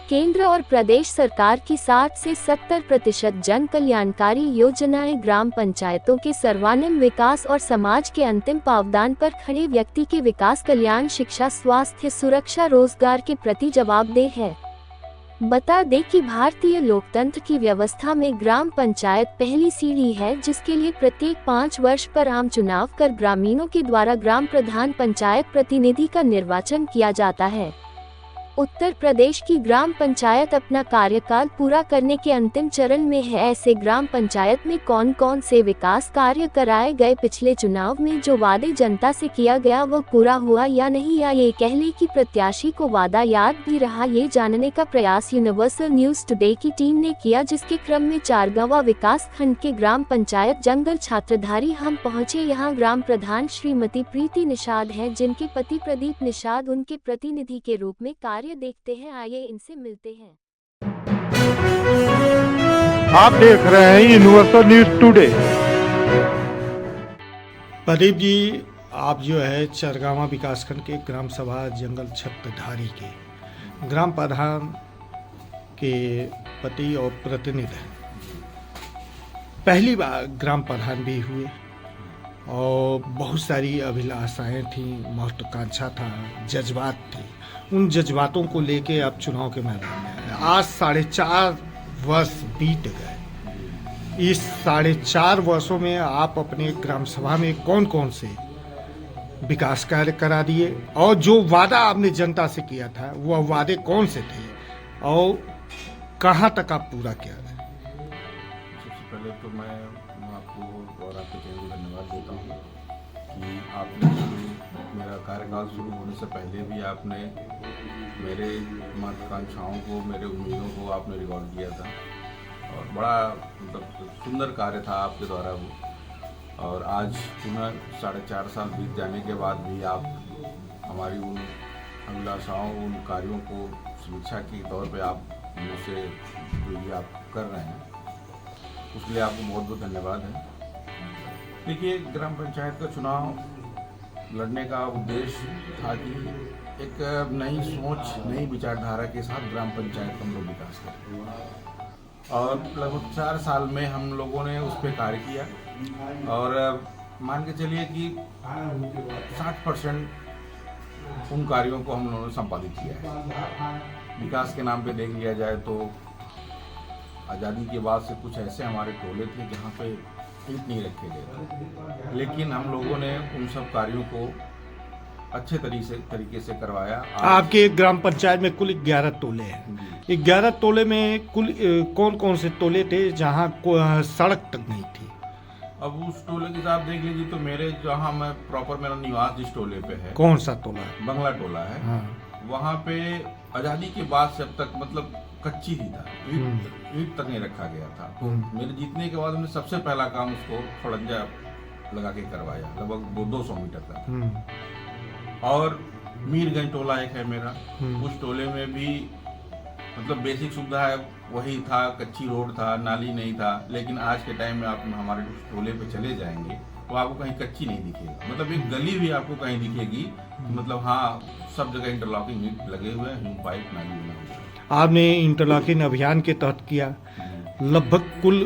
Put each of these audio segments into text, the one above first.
केंद्र और प्रदेश सरकार की 60 से 70% जन कल्याणकारी योजनाएं ग्राम पंचायतों के सर्वांगीण विकास और समाज के अंतिम पावदान पर खड़े व्यक्ति के विकास, कल्याण, शिक्षा, स्वास्थ्य, सुरक्षा, रोजगार के प्रति जवाबदेह है। बता दें कि भारतीय लोकतंत्र की व्यवस्था में ग्राम पंचायत पहली सीढ़ी है, जिसके लिए प्रत्येक 5 वर्ष पर आम चुनाव कर ग्रामीणों के द्वारा ग्राम प्रधान, पंचायत प्रतिनिधि का निर्वाचन किया जाता है। उत्तर प्रदेश की ग्राम पंचायत अपना कार्यकाल पूरा करने के अंतिम चरण में है। ऐसे ग्राम पंचायत में कौन कौन से विकास कार्य कराए गए, पिछले चुनाव में जो वादे जनता से किया गया वो पूरा हुआ या नहीं, या ये कह ले कि प्रत्याशी को वादा याद भी रहा, ये जानने का प्रयास यूनिवर्सल न्यूज टुडे की टीम ने किया, जिसके क्रम में चारगांवा विकास खंड के ग्राम पंचायत जंगल छात्रधारी हम पहुंचे। यहाँ ग्राम प्रधान श्रीमती प्रीति निषाद है, जिनके पति प्रदीप निषाद उनके प्रतिनिधि के रूप में कार्य देखते हैं। आइए इनसे मिलते हैं। आप देख रहे हैं universal news today. Pradeep ji, आप जो है चारगांवा विकासखंड के ग्राम सभा जंगल छत्रधारी के ग्राम प्रधान के पति और प्रतिनिधि हैं। पहली बार ग्राम प्रधान भी हुए और बहुत सारी अभिलाषाएं थी, महत्वाकांक्षा था, जज्बात थे। उन जज्बातों को लेके आप चुनाव के मैदान में आए। आज 4.5 वर्ष बीत गए। इस 4.5 वर्षों में आप अपने ग्राम सभा में कौन कौन से विकास कार्य करा दिए और जो वादा आपने जनता से किया था वह वादे कौन से थे और कहां तक आप पूरा किया? सबसे पहले तो मैं आपको और आपके चैनल को धन्यवाद देता हूँ कि आपने मेरा कार्यकाल शुरू होने से पहले भी आपने मेरे महत्वाकांक्षाओं को, मेरे उम्मीदों को आपने रिकॉर्ड किया था और बड़ा मतलब सुंदर कार्य था आपके द्वारा वो। और आज पुनः 4.5 साल बीत जाने के बाद भी आप हमारी उन अभिलाषाओं, उन कार्यों को समीक्षा के तौर पे आप मुझसे जो ये आप कर रहे हैं उसके लिए आपको बहुत बहुत धन्यवाद है। देखिए, ग्राम पंचायत का चुनाव लड़ने का उद्देश्य था कि एक नई सोच, नई विचारधारा के साथ ग्राम पंचायत हम लोग विकास करें और लगभग 4 साल में हम लोगों ने उस पर कार्य किया और मान के चलिए कि 60% उन कार्यों को हम लोगों ने संपादित किया है। विकास के नाम पे देख लिया जाए तो आज़ादी के बाद से कुछ ऐसे हमारे टोले थे जहाँ पे ईंट नहीं रखे गए, लेकिन हम लोगों ने उन सब कार्यों को अच्छे तरीके से करवाया। आपके ग्राम पंचायत में कुल 11 टोले हैं। 11 टोले में कुल कौन कौन से टोले थे जहाँ सड़क तक नहीं थी? अब उस टोले की आप देख लीजिए तो मेरे जहाँ मैं प्रॉपर मेरा निवास जिस टोले पे है, कौन सा टोला है? बंगला टोला है। हाँ। वहाँ पे आज़ादी के बाद से अब तक मतलब कच्ची ही था, ईंट तक नहीं रखा गया था। तो मेरे जीतने के बाद हमने सबसे पहला काम उसको खड़ंजा लगा के करवाया, लगभग 200 मीटर का। और मीरगंज टोला एक है मेरा, उस टोले में भी मतलब बेसिक सुविधा है वही था, कच्ची रोड था, नाली नहीं था। लेकिन आज के टाइम में आप हमारे टोले पे चले जाएंगे तो आपको कहीं कच्ची नहीं दिखेगा, मतलब एक गली भी आपको कहीं दिखेगी, मतलब हाँ सब जगह इंटरलॉकिंग ईंट लगे हुए हैं, पाइप नाली बना हुआ है। आपने इंटरलॉकिंग अभियान के तहत किया, लगभग कुल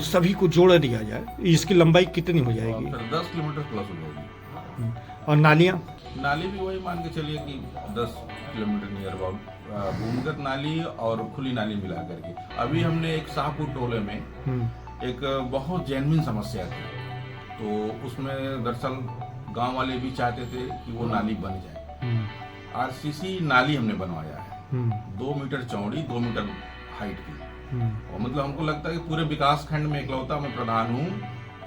सभी को जोड़ दिया जाए, इसकी लंबाई कितनी हो जाएगी? 10 किलोमीटर प्लस हो जाएगी। और नालियाँ? नाली भी वही मान के चलिए कि 10 किलोमीटर नियर अबाउट, भूमिगत नाली और खुली नाली मिला करके। अभी हमने एक शाहपुर टोले में एक बहुत जेन्युइन समस्या थी, तो उसमें दरअसल गांव वाले भी चाहते थे कि वो नाली बन जाए। आरसीसी नाली हमने बनवाया है, 2 मीटर चौड़ी, 2 मीटर हाइट की। और मतलब हमको लगता है कि पूरे विकास खंड में इकलौता मैं प्रधान हूँ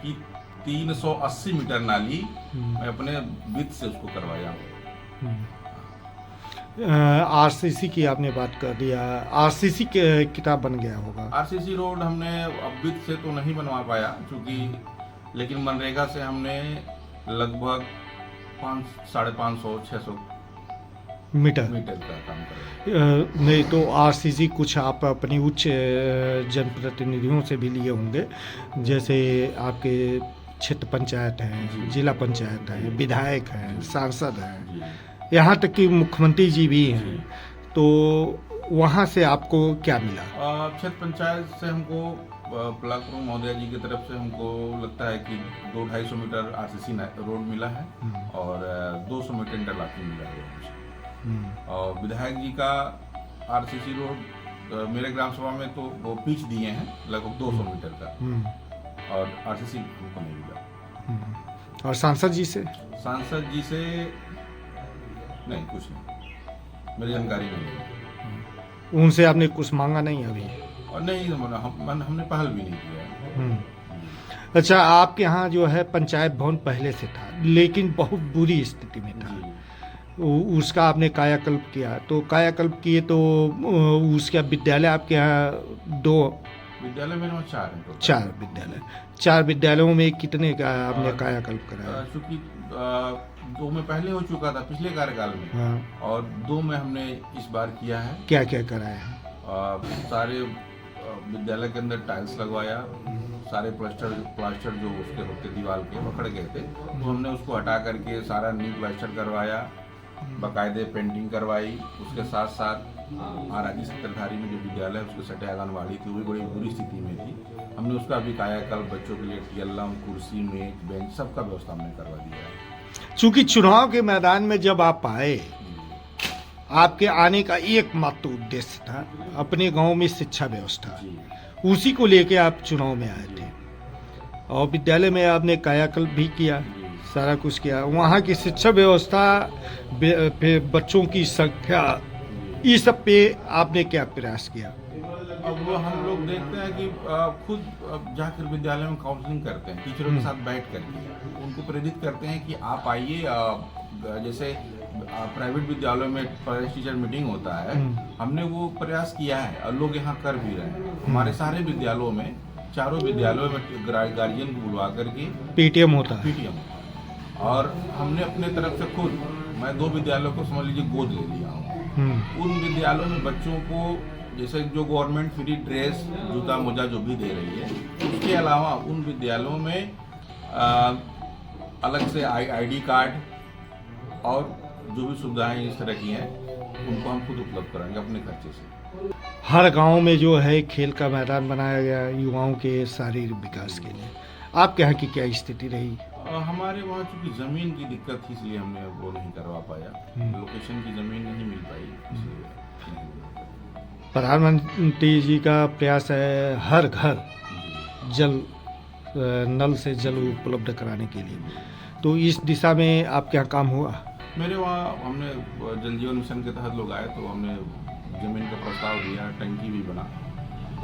कि 380 मीटर नाली मैं अपने वित्त से उसको करवाया हूँ। आरसीसी की आपने बात कर दिया, आरसीसी के किताब बन गया होगा। आरसीसी रोड हमने अब वित्त से तो नहीं बनवा पाया क्योंकि, लेकिन मनरेगा से हमने लगभग 550-600 मीटर का काम करें। नहीं तो आरसीसी कुछ आप अपनी उच्च जनप्रतिनिधियों से भी लिए होंगे, जैसे आपके क्षेत्र पंचायत हैं, जिला पंचायत है, विधायक हैं, सांसद हैं, यहाँ तक कि मुख्यमंत्री जी भी हैं। तो वहाँ से आपको क्या मिला? क्षेत्र पंचायत से हमको ब्लॉक प्रमुख महोदय जी की तरफ से हमको लगता है कि 200-250 मीटर आरसीसी रोड मिला है और 200 मीटर इंटरलॉकिंग मिला है। और विधायक जी का आरसीसी रोड मेरे ग्राम सभा में तो वो पिच दिए हैं लगभग 200 मीटर का और आरसीसी हमको नहीं मिला। और सांसद जी से? सांसद जी से नहीं, कुछ नहीं, मेरी जानकारी में नहीं। उनसे आपने कुछ मांगा नहीं अभी? और नहीं, हमने पहल भी नहीं किया। अच्छा, आपके यहाँ जो है पंचायत भवन पहले से था लेकिन बहुत बुरी स्थिति में था, उसका आपने कायाकल्प किया, तो कायाकल्प किए तो उसका विद्यालय आपके यहाँ 2 विद्यालय मेरे वहाँ 4 हैं। 4 विद्यालय, 4 विद्यालयों में कितने का आपने कायाकल्प कराया? चूँकि 2 में पहले हो चुका था पिछले कार्यकाल में। हाँ। और 2 में हमने इस बार किया है। क्या क्या कराया है? सारे विद्यालय के अंदर टाइल्स लगवाया, सारे प्लास्टर जो उसके होते दीवार के पकड़ गए थे तो हमने उसको हटा करके सारा न्यू प्लास्टर करवाया, बाकायदे पेंटिंग करवाई। उसके साथ साथ आरआरजी सत्तरधारी में जो विद्यालय उसके सटे आंगनबाड़ी थी वो भी बड़ी बुरी स्थिति में थी, हमने उसका भी कायाकल्प, बच्चों के लिए टियल्लम, कुर्सी, मेज, बेंच सबका व्यवस्था हमने करवा दिया है। चूंकि चुनाव के मैदान में जब आप आए, आपके आने का एकमात्र उद्देश्य था अपने गांव में शिक्षा व्यवस्था, उसी को लेके आप चुनाव में आए थे और विद्यालय में आपने कायाकल्प भी किया, सारा कुछ किया। वहाँ की शिक्षा व्यवस्था, बच्चों की संख्या, इस सब पे आपने क्या प्रयास किया? अब वो हम लोग देखते हैं कि खुद जाकर विद्यालय में काउंसलिंग करते हैं, टीचरों के साथ बैठ करके उनको प्रेरित करते हैं कि आप आइए। जैसे प्राइवेट विद्यालयों में पेरेंट्स टीचर मीटिंग होता है, हमने वो प्रयास किया है और लोग यहाँ कर भी रहे हैं। हमारे सारे विद्यालयों में, चारों विद्यालयों में गार्जियन को बुलवा करके पीटीएम होता है। और हमने अपने तरफ से खुद, मैं 2 विद्यालयों को समझ लीजिए गोद ले लिया हूँ। उन विद्यालयों में बच्चों को जैसे जो गवर्नमेंट फ्री ड्रेस, जूता मोजा जो भी दे रही है, उसके अलावा उन विद्यालयों में अलग से आईडी कार्ड और जो भी सुविधाएं इस तरह की हैं उनको हम खुद उपलब्ध कराएंगे अपने खर्चे से। हर गांव में जो है खेल का मैदान बनाया गया युवाओं के शारीरिक विकास के लिए। आपके यहाँ की क्या स्थिति रही? हमारे वहाँ चूँकि ज़मीन की दिक्कत थी इसलिए हमने वो नहीं करवा पाया, लोकेशन की ज़मीन नहीं मिल पाई इसलिए। प्रधानमंत्री जी का प्रयास है हर घर जल, नल से जल उपलब्ध कराने के लिए, तो इस दिशा में आपके यहाँ काम हुआ? मेरे वहाँ हमने जल जीवन मिशन के तहत लोग आए तो हमने ज़मीन का प्रस्ताव दिया, टंकी भी बना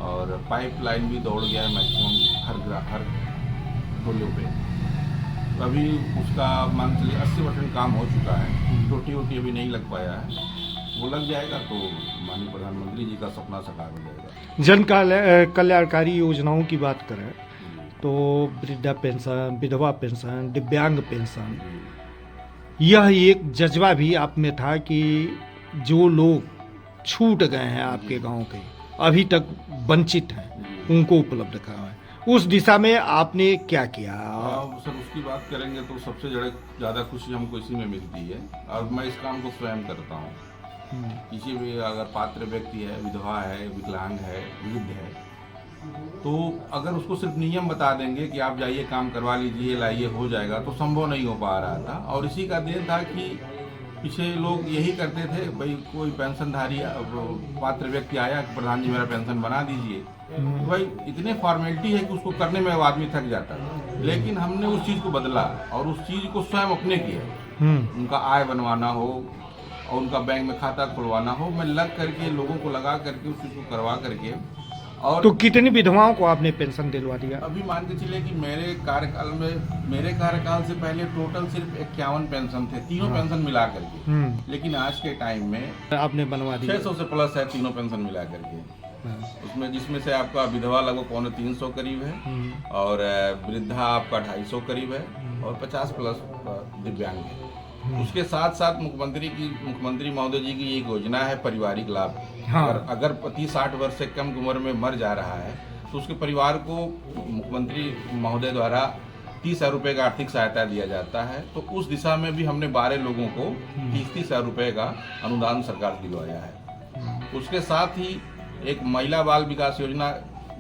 और पाइपलाइन भी दौड़ गया है मैक्सिमम हर टोलों पे। अभी उसका मान चलिए 80% काम हो चुका है, टोटी वोटी अभी नहीं लग पाया है, वो लग जाएगा तो माननीय प्रधानमंत्री जी का सपना साकार हो जाएगा। जन कल्याणकारी योजनाओं की बात करें तो वृद्धा पेंशन, विधवा पेंशन, दिव्यांग पेंशन, यह एक जज्बा भी आप में था कि जो लोग छूट गए हैं आपके गांव के, अभी तक वंचित हैं, उनको उपलब्ध कराएं। उस दिशा में आपने क्या किया? सर उसकी बात करेंगे तो सबसे ज़्यादा खुशी हमको इसी में मिलती है और मैं इस काम को स्वयं करता हूँ। किसी भी अगर पात्र व्यक्ति है, विधवा है, विकलांग है, वृद्ध है, तो अगर उसको सिर्फ नियम बता देंगे कि आप जाइए काम करवा लीजिए, लाइए, हो जाएगा, तो संभव नहीं हो पा रहा था। और इसी का देन था कि पीछे लोग यही करते थे, भाई कोई पेंशनधारी पात्र व्यक्ति आया, प्रधान जी मेरा पेंशन बना दीजिए, तो भाई इतने फॉर्मेलिटी है कि उसको करने में वो आदमी थक जाता है। लेकिन हमने उस चीज़ को बदला और उस चीज़ को स्वयं अपने किया। उनका आय बनवाना हो और उनका बैंक में खाता खुलवाना हो, मैं लग करके लोगों को लगा करके उस चीज़ को करवा करके। और तो कितनी विधवाओं को आपने पेंशन दिलवा दिया? अभी मान के चलिए कि मेरे कार्यकाल से पहले टोटल सिर्फ 51 पेंशन थे, तीनों पेंशन मिला करके। लेकिन आज के टाइम में आपने बनवा दिया 600 से प्लस है तीनों पेंशन मिला करके। उसमें जिसमें से आपका विधवा लगभग 250 करीब है और वृद्धा आपका 250 करीब है और 50 प्लस दिव्यांग है। उसके साथ साथ मुख्यमंत्री महोदय जी की एक योजना है पारिवारिक लाभ। हाँ। अगर पति 60 वर्ष से कम उम्र में मर जा रहा है तो उसके परिवार को मुख्यमंत्री महोदय द्वारा 30,000 रुपये का आर्थिक सहायता दिया जाता है। तो उस दिशा में भी हमने 12 लोगों को 30,000 रुपये का अनुदान सरकार दिलवाया है। उसके साथ ही एक महिला बाल विकास योजना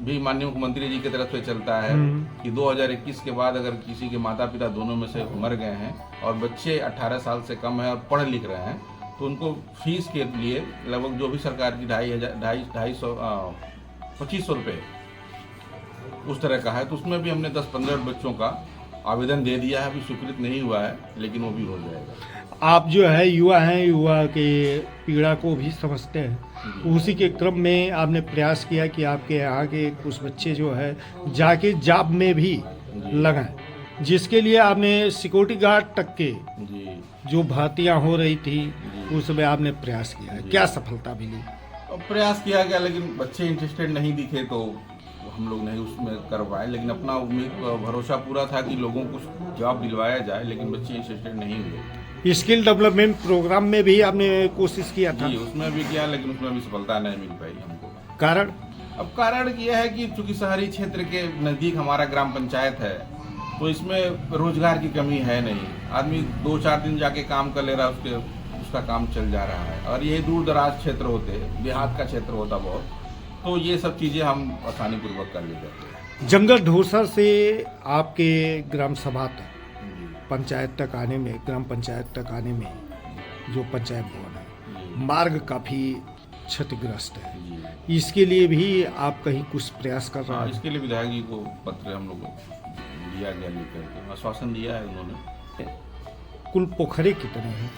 भी माननीय मुख्यमंत्री जी की तरफ से चलता है कि 2021 के बाद अगर किसी के माता पिता दोनों में से मर गए हैं और बच्चे 18 साल से कम हैं और पढ़ लिख रहे हैं तो उनको फीस के लिए लगभग जो भी सरकार की 2500 रुपये उस तरह का है, तो उसमें भी हमने 10-15 बच्चों का आवेदन दे दिया है। अभी स्वीकृत नहीं हुआ है लेकिन वो भी हो जाएगा। आप जो है युवा के पीड़ा को भी समझते हैं, उसी के क्रम में आपने प्रयास किया कि आपके यहाँ के कुछ बच्चे जो है जाके जॉब में भी लगाएं, जिसके लिए आपने सिक्योरिटी गार्ड तक के जो भर्तियाँ हो रही थी उसमें आपने प्रयास किया है। क्या सफलता मिली? प्रयास किया गया लेकिन बच्चे इंटरेस्टेड नहीं दिखे तो हम लोग नहीं उसमें कर पाए, लेकिन अपना उम्मीद भरोसा पूरा था कि लोगों को जॉब दिलवाया जाए, लेकिन बच्चे इंटरेस्टेड नहीं हुए। स्किल डेवलपमेंट प्रोग्राम में भी आपने कोशिश किया था? जी, उसमें भी किया लेकिन उसमें भी सफलता नहीं मिल पाई हमको। कारण? अब कारण यह है कि चूंकि शहरी क्षेत्र के नज़दीक हमारा ग्राम पंचायत है तो इसमें रोजगार की कमी है नहीं। आदमी 2-4 दिन जाके काम कर ले रहा है, उसका काम चल जा रहा है। और यही दूर दराज क्षेत्र होते, देहात का क्षेत्र होता बहुत, तो ये सब चीज़ें हम आसानी पूर्वक कर ले जाते हैं। जंगल ढोसा से आपके ग्राम सभा तक पंचायत तक आने में, ग्राम पंचायत तक आने में जो पंचायत भवन है, मार्ग काफ़ी क्षतिग्रस्त है। इसके लिए भी आप कहीं कुछ प्रयास कर रहे हैं? इसके लिए विधायक जी को पत्र हम लोग दिया गया, लेकर के आश्वासन दिया है उन्होंने। कुल पोखरे कितने हैं?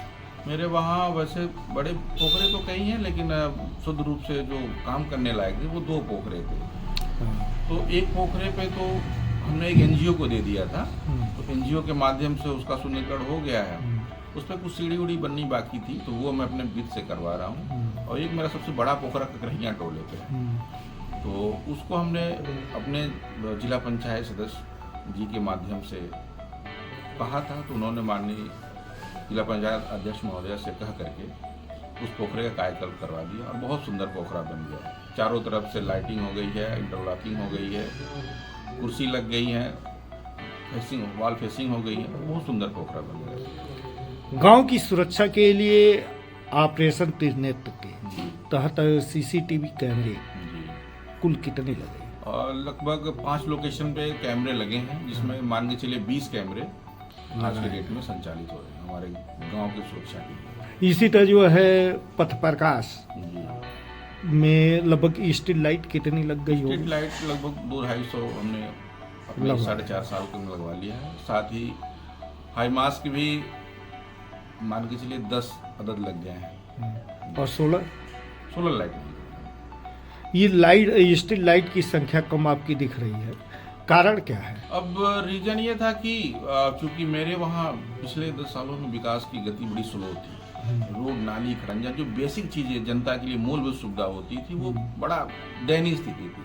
मेरे वहाँ वैसे बड़े पोखरे तो कई हैं लेकिन शुद्ध रूप से जो काम करने लायक थे वो 2 पोखरे थे। तो एक पोखरे पे तो हमने एक एनजीओ को दे दिया था, तो एनजीओ के माध्यम से उसका सुनिकरण हो गया है। उस पर कुछ सीढ़ी उड़ी बननी बाकी थी तो वो मैं अपने वित्त से करवा रहा हूँ। और एक मेरा सबसे बड़ा पोखरा ककरहिया टोले पे है, तो उसको हमने अपने जिला पंचायत सदस्य जी के माध्यम से कहा था, तो उन्होंने माननीय जिला पंचायत अध्यक्ष महोदय से कह करके उस पोखरे का कायाकल्प करवा दिया और बहुत सुंदर पोखरा बन गया। चारों तरफ से लाइटिंग हो गई है, इंटरलॉकिंग हो गई है, कुर्सी लग गई है, वॉल फेसिंग हो गई है, बहुत सुंदर पोखरा बन गया। गांव की सुरक्षा के लिए ऑपरेशन त्रिनेत्र के तहत सीसीटीवी कैमरे कुल कितने लगे? और लगभग 5 लोकेशन पे कैमरे लगे हैं, जिसमें मान के चलिए 20 कैमरे आज के डेट में संचालित हो रहे हैं हमारे गांव की सुरक्षा के लिए। इसी तरह जो है पथ प्रकाश में लगभग स्ट्रीट लाइट कितनी लग गई होगी? स्ट्रीट लाइट लगभग 200-250 हमने अपने 4.5 साल के में लगवा लिया है। साथ ही हाई मास्क भी मान के चलिए 10 अदद लग गए हैं। और सोलर लाइट ये लाइट स्ट्रीट लाइट की संख्या कम आपकी दिख रही है, कारण क्या है? अब रीजन ये था कि चूंकि मेरे वहाँ पिछले 10 सालों में विकास की गति बड़ी स्लो थी। रोड, नाली, खड़ंजा, जो बेसिक चीजें जनता के लिए मूलभूत सुविधा होती थी वो बड़ा दयनीय स्थिति थी।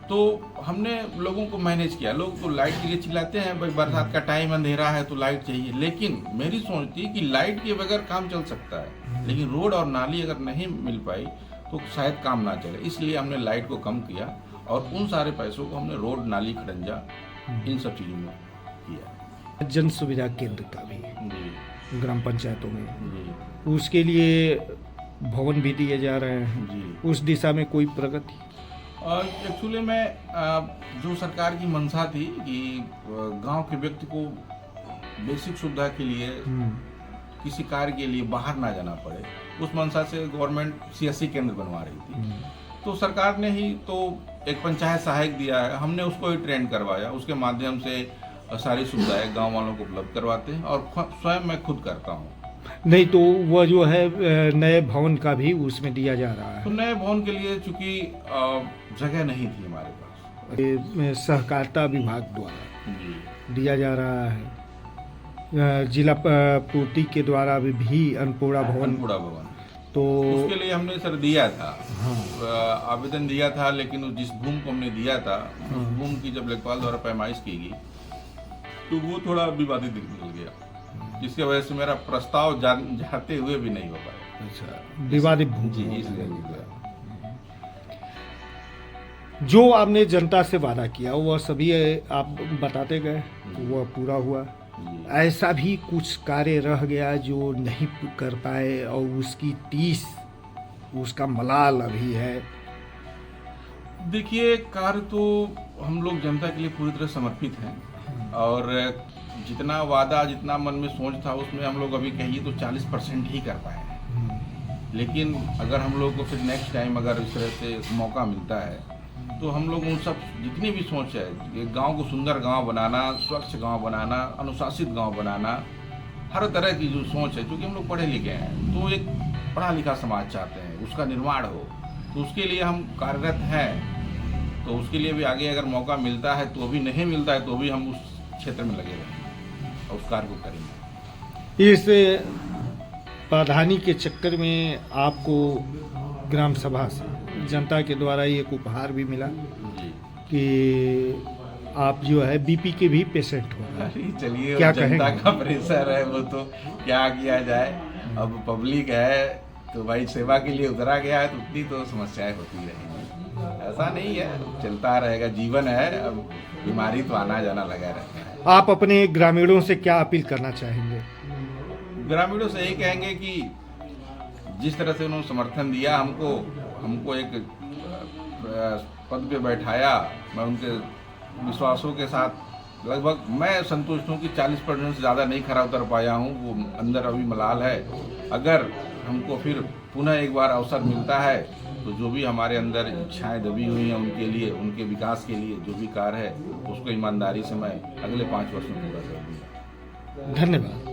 तो हमने लोगों को मैनेज किया। लोग तो लाइट के लिए चिल्लाते हैं, भाई बरसात का टाइम अंधेरा है तो लाइट चाहिए, लेकिन मेरी सोच थी कि लाइट के बगैर काम चल सकता है, लेकिन रोड और नाली अगर नहीं मिल पाई तो शायद काम ना चले। इसलिए हमने लाइट को कम किया और उन सारे पैसों को हमने रोड, नाली, खड़ंजा इन सब चीज़ों में किया। जन सुविधा केंद्र का भी जी ग्राम पंचायतों में, जी उसके लिए भवन भी दिए जा रहे हैं जी। उस दिशा में कोई प्रगति? और एक्चुअली में जो सरकार की मंशा थी कि गांव के व्यक्ति को बेसिक सुविधा के लिए किसी कार्य के लिए बाहर ना जाना पड़े, उस मंशा से गवर्नमेंट CSC केंद्र बनवा रही थी। तो सरकार ने ही तो एक पंचायत सहायक दिया है, हमने उसको ही ट्रेंड करवाया। उसके माध्यम से सारी सुविधाएं गांव वालों को उपलब्ध करवाते हैं और स्वयं मैं खुद करता हूं। नहीं तो वह जो है नए भवन का भी उसमें दिया जा रहा है। तो नए भवन के लिए चूंकि जगह नहीं थी हमारे पास, ये सहकारिता विभाग द्वारा जी दिया जा रहा है। जिला पूर्ति के द्वारा भी अन्नपूर्णा भवन, तो उसके लिए हमने सर दिया था, आवेदन दिया था, लेकिन जिस भूमि को हमने दिया था उस भूमि की जब लेखपाल द्वारा पैमाइश की गई तो वो थोड़ा विवादित निकल गया, जिसकी वजह से मेरा प्रस्ताव जाते हुए भी नहीं हो पाया। अच्छा, विवादित भूमि जी, इसलिए जो आपने जनता से वादा किया वह सभी आप बताते गए, वह पूरा हुआ। ऐसा भी कुछ कार्य रह गया जो नहीं कर पाए और उसकी 30 उसका मलाल अभी है? देखिए, कार्य तो हम लोग जनता के लिए पूरी तरह समर्पित हैं और जितना वादा, जितना मन में सोच था, उसमें हम लोग अभी कहिए तो 40% ही कर पाए हैं। लेकिन अगर हम लोग को फिर नेक्स्ट टाइम अगर इस तरह से मौका मिलता है तो हम लोग उन सब जितनी भी सोच है, एक गांव को सुंदर गांव बनाना, स्वच्छ गांव बनाना, अनुशासित गांव बनाना, हर तरह की जो सोच है, क्योंकि हम लोग पढ़े लिखे हैं तो एक पढ़ा लिखा समाज चाहते हैं, उसका निर्माण हो, तो उसके लिए हम कार्यरत हैं। तो उसके लिए भी आगे अगर मौका मिलता है तो भी, नहीं मिलता है तो भी हम उस क्षेत्र में लगे रहेंगे और उस कार्य को करेंगे। इस प्रधानी के चक्कर में आपको ग्राम सभा से जनता के द्वारा एक उपहार भी मिला जी। कि आप जो है बीपी के भी पेशेंट हो। अरे चलिए, क्या जनता कहेंगे? का प्रेशर है, वो तो क्या किया जाए। अब पब्लिक है तो भाई सेवा के लिए उतरा गया है तो उतनी तो समस्याएं होती रहेंगी, ऐसा नहीं है, चलता रहेगा, जीवन है। अब बीमारी तो आना जाना लगा रहता है। आप अपने ग्रामीणों से क्या अपील करना चाहेंगे? ग्रामीणों से यही कहेंगे कि जिस तरह से उन्होंने समर्थन दिया हमको एक पद पे बैठाया, मैं उनके विश्वासों के साथ लगभग मैं संतुष्ट हूँ कि 40% से ज़्यादा नहीं खरा उतर पाया हूँ। वो अंदर अभी मलाल है। अगर हमको फिर पुनः एक बार अवसर मिलता है तो जो भी हमारे अंदर इच्छाएं दबी हुई हैं उनके लिए, उनके विकास के लिए जो भी कार्य है उसको ईमानदारी से मैं अगले 5 वर्ष में पूरा कर दूँगा। धन्यवाद।